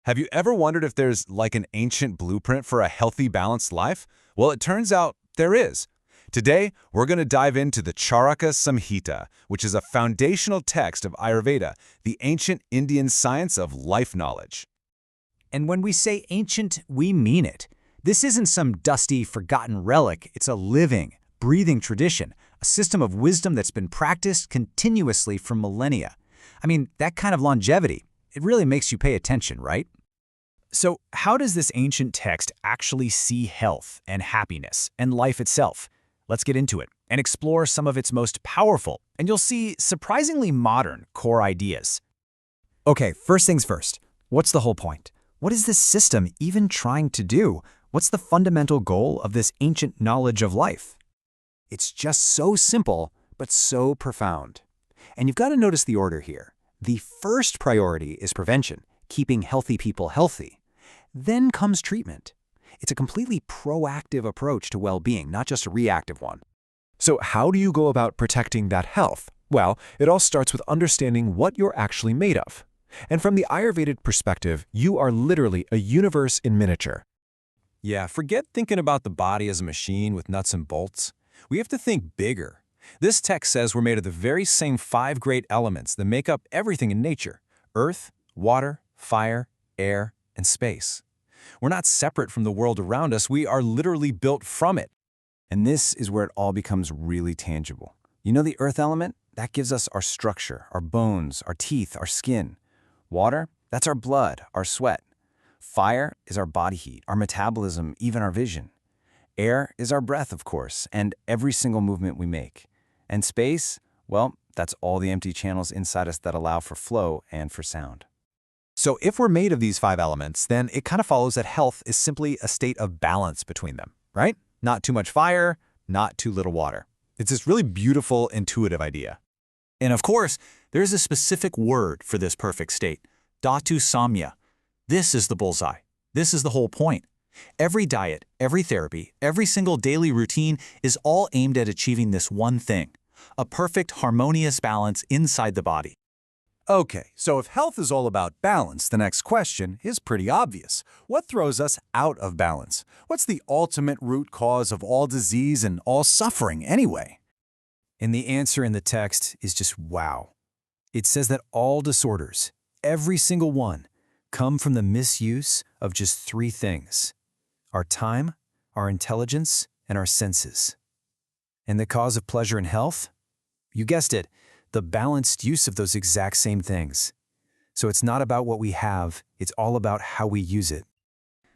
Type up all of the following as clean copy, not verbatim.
Have you ever wondered if there's like an ancient blueprint for a healthy, balanced life? Well, it turns out there is. Today, we're going to dive into the Charaka Samhita, which is a foundational text of Ayurveda, the ancient Indian science of life knowledge. And when we say ancient, we mean it. This isn't some dusty, forgotten relic. It's a living, breathing tradition, a system of wisdom that's been practiced continuously for millennia. I mean, that kind of longevity, it really makes you pay attention, right? So how does this ancient text actually see health and happiness and life itself? Let's get into it and explore some of its most powerful, and you'll see surprisingly modern, core ideas. Okay, first things first. What's the whole point? What is this system even trying to do? What's the fundamental goal of this ancient knowledge of life? It's just so simple, but so profound. And you've got to notice the order here. The first priority is prevention, keeping healthy people healthy. Then comes treatment. It's a completely proactive approach to well-being, not just a reactive one. So how do you go about protecting that health? Well, it all starts with understanding what you're actually made of. And from the Ayurvedic perspective, you are literally a universe in miniature. Yeah, forget thinking about the body as a machine with nuts and bolts. We have to think bigger. This text says we're made of the very same 5 great elements that make up everything in nature: earth, water, fire, air, and space. We're not separate from the world around us. We are literally built from it. And this is where it all becomes really tangible. You know the earth element? That gives us our structure, our bones, our teeth, our skin. Water? That's our blood, our sweat. Fire is our body heat, our metabolism, even our vision. Air is our breath, of course, and every single movement we make. And space? Well, that's all the empty channels inside us that allow for flow and for sound. So if we're made of these 5 elements, then it kind of follows that health is simply a state of balance between them, right? Not too much fire, not too little water. It's this really beautiful, intuitive idea. And of course, there's a specific word for this perfect state: dhatu samya. This is the bullseye. This is the whole point. Every diet, every therapy, every single daily routine is all aimed at achieving this one thing: a perfect, harmonious balance inside the body. Okay, so if health is all about balance, the next question is pretty obvious. What throws us out of balance? What's the ultimate root cause of all disease and all suffering anyway? And the answer in the text is just wow. It says that all disorders, every single one, come from the misuse of just 3 things: our time, our intelligence, and our senses. And the cause of pleasure and health? You guessed it, the balanced use of those exact same things. So it's not about what we have, it's all about how we use it.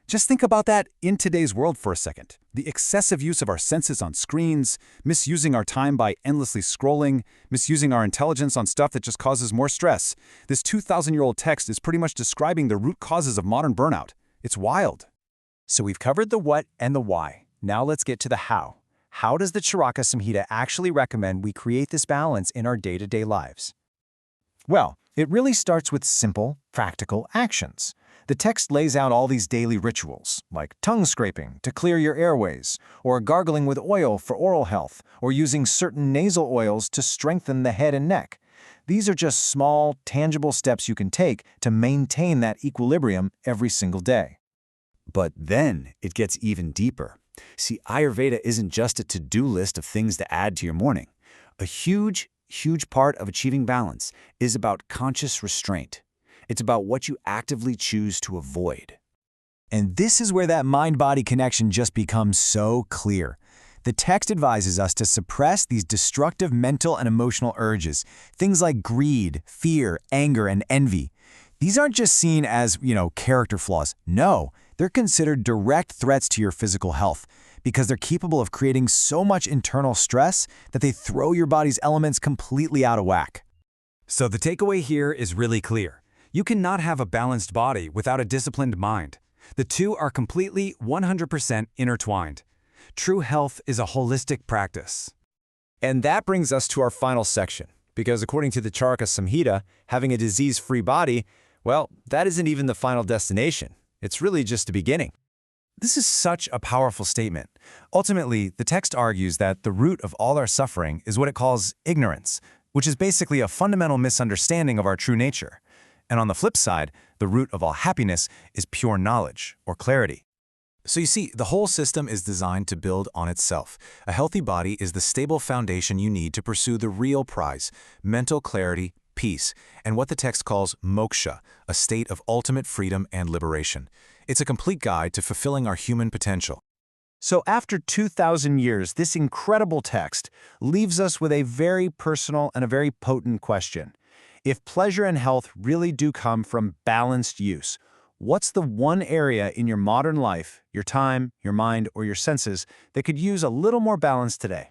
Just think about that in today's world for a second. The excessive use of our senses on screens, misusing our time by endlessly scrolling, misusing our intelligence on stuff that just causes more stress. This 2,000-year-old text is pretty much describing the root causes of modern burnout. It's wild. So we've covered the what and the why. Now let's get to the how. How does the Charaka Samhita actually recommend we create this balance in our day-to-day lives? Well, it really starts with simple, practical actions. The text lays out all these daily rituals, like tongue scraping to clear your airways, or gargling with oil for oral health, or using certain nasal oils to strengthen the head and neck. These are just small, tangible steps you can take to maintain that equilibrium every single day. But then it gets even deeper. See, Ayurveda isn't just a to-do list of things to add to your morning. A huge part of achieving balance is about conscious restraint. It's about what you actively choose to avoid. And this is where that mind-body connection just becomes so clear. The text advises us to suppress these destructive mental and emotional urges, things like greed, fear, anger, and envy. These aren't just seen as, character flaws. No, they're considered direct threats to your physical health because they're capable of creating so much internal stress that they throw your body's elements completely out of whack. So the takeaway here is really clear. You cannot have a balanced body without a disciplined mind. The two are completely 100% intertwined. True health is a holistic practice. And that brings us to our final section, because according to the Charaka Samhita, having a disease-free body, well, that isn't even the final destination. It's really just the beginning. This is such a powerful statement. Ultimately, the text argues that the root of all our suffering is what it calls ignorance, which is basically a fundamental misunderstanding of our true nature. And on the flip side, the root of all happiness is pure knowledge or clarity. So you see, the whole system is designed to build on itself. A healthy body is the stable foundation you need to pursue the real prize, mental clarity, peace, and what the text calls moksha, a state of ultimate freedom and liberation. It's a complete guide to fulfilling our human potential. So after 2,000 years, this incredible text leaves us with a very personal and a very potent question. If pleasure and health really do come from balanced use, what's the one area in your modern life, your time, your mind, or your senses that could use a little more balance today?